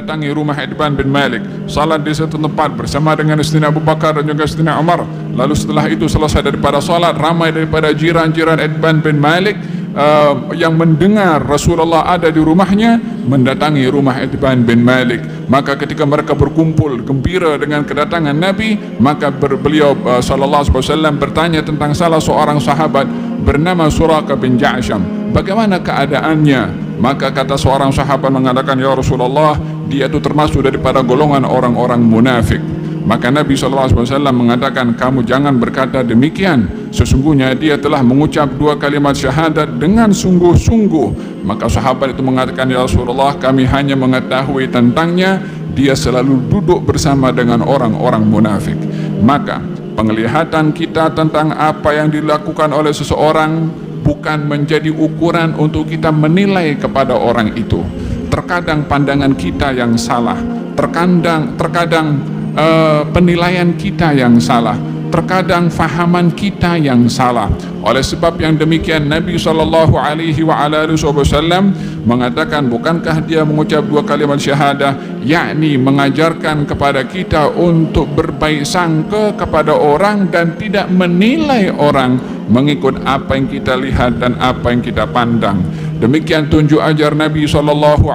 mendatangi rumah Itban bin Malik, salat di satu tempat bersama dengan Sayyidina Abu Bakar dan juga Sayyidina Umar. Lalu setelah itu selesai daripada salat, ramai daripada jiran-jiran Itban bin Malik yang mendengar Rasulullah ada di rumahnya mendatangi rumah Itban bin Malik. Maka ketika mereka berkumpul gembira dengan kedatangan Nabi, maka beliau sallallahu alaihi wasallam bertanya tentang salah seorang sahabat bernama Suraqah bin Ja'sham, bagaimana keadaannya? Maka kata seorang sahabat mengatakan, ya Rasulullah, dia itu termasuk daripada golongan orang-orang munafik. Maka Nabi SAW mengatakan, kamu jangan berkata demikian, sesungguhnya dia telah mengucap 2 kalimat syahadat dengan sungguh-sungguh. Maka sahabat itu mengatakan, ya Rasulullah, kami hanya mengetahui tentangnya, dia selalu duduk bersama dengan orang-orang munafik. Maka penglihatan kita tentang apa yang dilakukan oleh seseorang bukan menjadi ukuran untuk kita menilai kepada orang itu. Terkadang pandangan kita yang salah, terkadang penilaian kita yang salah, terkadang fahaman kita yang salah. Oleh sebab yang demikian Nabi SAW mengatakan, bukankah dia mengucap 2 kalimat syahadah, yakni mengajarkan kepada kita untuk berbaik sangka kepada orang dan tidak menilai orang mengikut apa yang kita lihat dan apa yang kita pandang. Demikian tunjuk ajar Nabi SAW.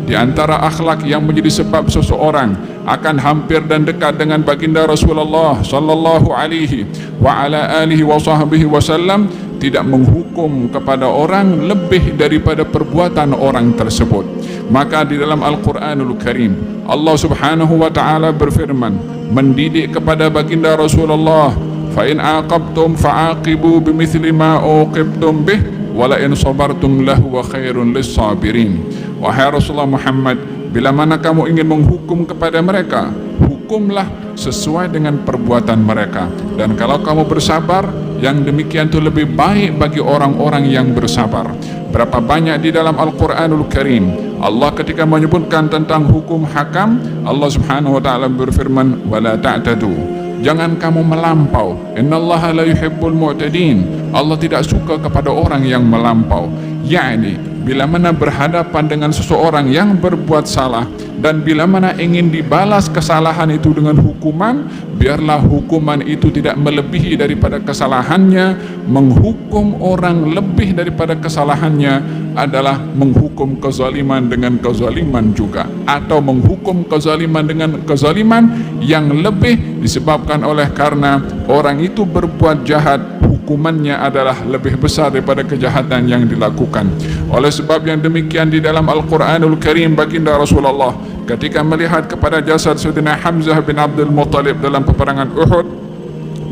Di antara akhlak yang menjadi sebab seseorang akan hampir dan dekat dengan baginda Rasulullah SAW, tidak menghukum kepada orang lebih daripada perbuatan orang tersebut. Maka di dalam Al-Quranul Karim Allah Subhanahu wa ta'ala berfirman mendidik kepada baginda Rasulullah, fa in aqabtum fa'aqibu bimithli ma uqibtum bih wala in sabartum lahu wa khairun lis-sabirin. Wahai Rasulullah Muhammad, bila mana kamu ingin menghukum kepada mereka, hukumlah sesuai dengan perbuatan mereka, dan kalau kamu bersabar, yang demikian itu lebih baik bagi orang-orang yang bersabar. Berapa banyak di dalam Al-Quranul Karim Allah ketika menyebutkan tentang hukum hakam, Allah Subhanahu wa ta'ala berfirman, wala ta'tadu, jangan kamu melampau. Innallaha la yuhibbul mu'tadin, Allah tidak suka kepada orang yang melampau. Yakni bila mana berhadapan dengan seseorang yang berbuat salah, dan bila mana ingin dibalas kesalahan itu dengan hukuman, biarlah hukuman itu tidak melebihi daripada kesalahannya. Menghukum orang lebih daripada kesalahannya adalah menghukum kezaliman dengan kezaliman juga, atau menghukum kezaliman dengan kezaliman yang lebih disebabkan oleh karena orang itu berbuat jahat, hukumannya adalah lebih besar daripada kejahatan yang dilakukan. Oleh sebab yang demikian di dalam Al-Quranul Karim baginda Rasulullah ketika melihat kepada jasad Sayyidina Hamzah bin Abdul Muttalib dalam peperangan Uhud,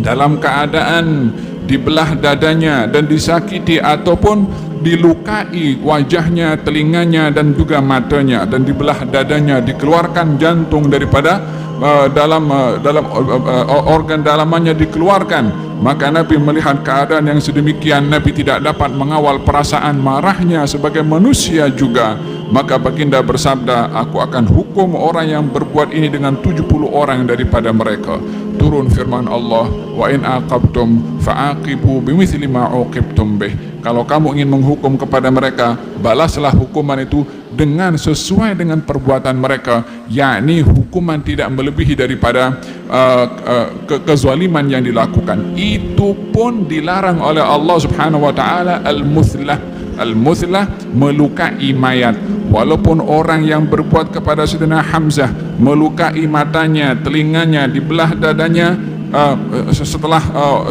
dalam keadaan dibelah dadanya dan disakiti ataupun dilukai wajahnya, telinganya dan juga matanya, dan dibelah dadanya, dikeluarkan jantung daripada dalam organ dalamannya dikeluarkan. Maka Nabi melihat keadaan yang sedemikian, Nabi tidak dapat mengawal perasaan marahnya sebagai manusia juga. Maka baginda bersabda, aku akan hukum orang yang berbuat ini dengan 70 orang daripada mereka. Turun firman Allah, wa in aqabtum fa'aqibu bimithli ma uqibtum bih. Kalau kamu ingin menghukum kepada mereka, balaslah hukuman itu dengan sesuai dengan perbuatan mereka, yakni hukuman tidak melebihi daripada kezaliman yang dilakukan. Itu pun dilarang oleh Allah Subhanahu wa taala. Al-muthlah melukai mayat. Walaupun orang yang berbuat kepada Sayyidina Hamzah melukai matanya, telinganya, dibelah dadanya setelah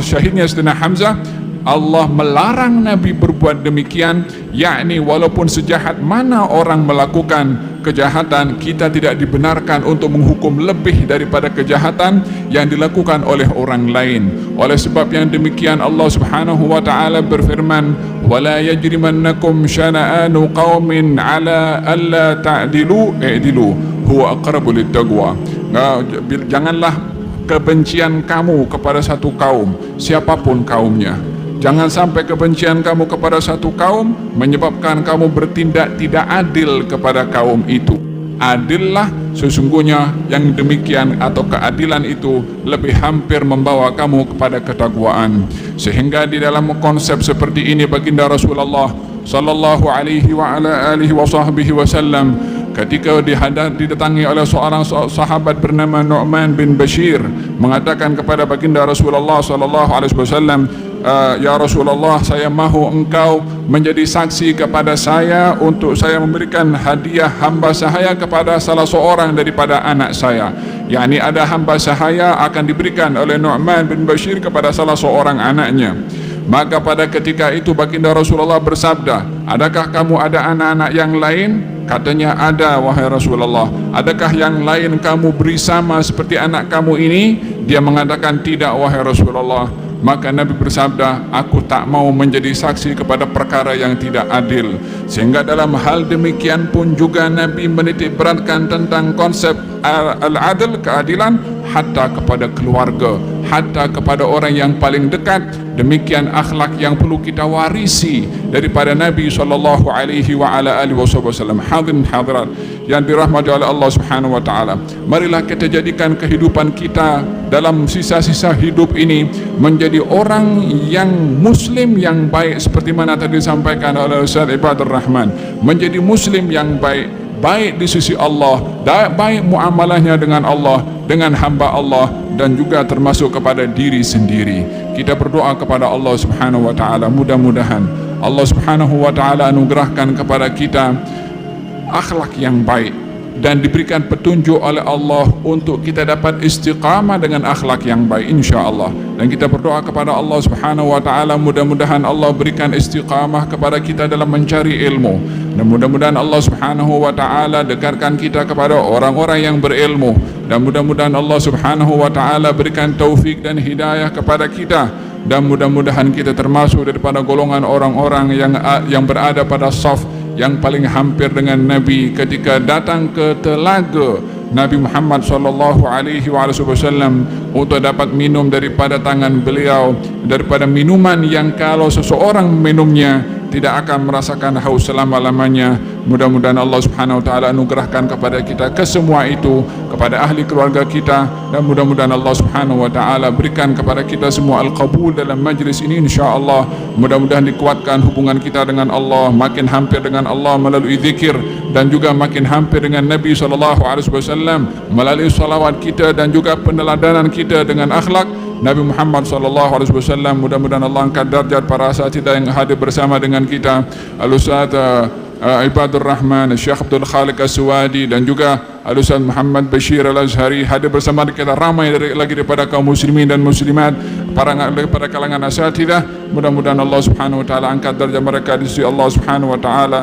syahidnya Sayyidina Hamzah, Allah melarang Nabi berbuat demikian, yakni walaupun sejahat mana orang melakukan kejahatan, kita tidak dibenarkan untuk menghukum lebih daripada kejahatan yang dilakukan oleh orang lain. Oleh sebab yang demikian Allah Subhanahu wa taala berfirman, wala yajrimannakum syana'anu qaumin ala alla ta'dilu i'dilu huwa aqrabu littaqwa. Janganlah kebencian kamu kepada satu kaum, siapapun kaumnya. Jangan sampai kebencian kamu kepada satu kaum menyebabkan kamu bertindak tidak adil kepada kaum itu. Adillah, sesungguhnya yang demikian atau keadilan itu lebih hampir membawa kamu kepada ketakwaan. Sehingga di dalam konsep seperti ini baginda Rasulullah sallallahu alaihi wa ala alihi wa sahbihi wasallam ketika didatangi oleh seorang sahabat bernama Nu'man bin Bashir mengatakan kepada baginda Rasulullah sallallahu alaihi wasallam, ya Rasulullah, saya mahu engkau menjadi saksi kepada saya untuk saya memberikan hadiah hamba sahaya kepada salah seorang daripada anak saya. yakni ada hamba sahaya akan diberikan oleh Nu'man bin Bashir kepada salah seorang anaknya. Maka pada ketika itu baginda Rasulullah bersabda, adakah kamu ada anak-anak yang lain? Katanya, ada wahai Rasulullah. Adakah yang lain kamu beri sama seperti anak kamu ini? Dia mengatakan, tidak wahai Rasulullah. Maka Nabi bersabda, aku tak mau menjadi saksi kepada perkara yang tidak adil. Sehingga dalam hal demikian pun juga Nabi menitik beratkan tentang konsep al-adil, keadilan, hatta kepada keluarga, hatta kepada orang yang paling dekat. Demikian akhlak yang perlu kita warisi daripada Nabi sallallahu alaihi wa ala alihi wasallam. Hadirin hadirat yang dirahmati oleh Allah Subhanahu wa taala, marilah kita jadikan kehidupan kita dalam sisa-sisa hidup ini menjadi orang yang muslim yang baik, seperti mana tadi disampaikan oleh Ustaz Ibadur Rahman, menjadi muslim yang baik, baik di sisi Allah, baik muamalahnya dengan Allah, dengan hamba Allah, dan juga termasuk kepada diri sendiri. Kita berdoa kepada Allah Subhanahu wa taala, mudah-mudahan Allah Subhanahu wa taala anugerahkan kepada kita akhlak yang baik dan diberikan petunjuk oleh Allah untuk kita dapat istiqamah dengan akhlak yang baik, insya-Allah. Dan kita berdoa kepada Allah Subhanahu wa taala, mudah-mudahan Allah berikan istiqamah kepada kita dalam mencari ilmu, dan mudah-mudahan Allah Subhanahu wa taala dekatkan kita kepada orang-orang yang berilmu, dan mudah-mudahan Allah Subhanahu wa taala berikan taufik dan hidayah kepada kita, dan mudah-mudahan kita termasuk daripada golongan orang-orang yang berada pada saf yang paling hampir dengan Nabi ketika datang ke telaga Nabi Muhammad sallallahu alaihi wasallam untuk dapat minum daripada tangan beliau, daripada minuman yang kalau seseorang minumnya tidak akan merasakan haus selama-lamanya. Mudah-mudahan Allah Subhanahu wa taala anugerahkan kepada kita kesemua itu, kepada ahli keluarga kita, dan mudah-mudahan Allah Subhanahu wa taala berikan kepada kita semua al-qabul dalam majlis ini, insya-Allah. Mudah-mudahan dikuatkan hubungan kita dengan Allah, makin hampir dengan Allah melalui zikir, dan juga makin hampir dengan Nabi sallallahu alaihi wasallam melalui salawat kita, dan juga peneladanan kita dengan akhlak Nabi Muhammad sallallahu alaihi wasallam. Mudah-mudahan Allah angkat darjat para asatidzah yang hadir bersama dengan kita, Al-Ustaz Ibadur Rahman, Syekh Abdul Khaliq As-Suwadi, dan juga Al-Ustaz Muhammad Bashir Al-Azhari hadir bersama kita. Ramai lagi daripada kaum muslimin dan muslimat, para kalangan asatidzah. Mudah-mudahan Allah Subhanahu wa taala angkat darjat mereka di sisi Allah Subhanahu wa taala.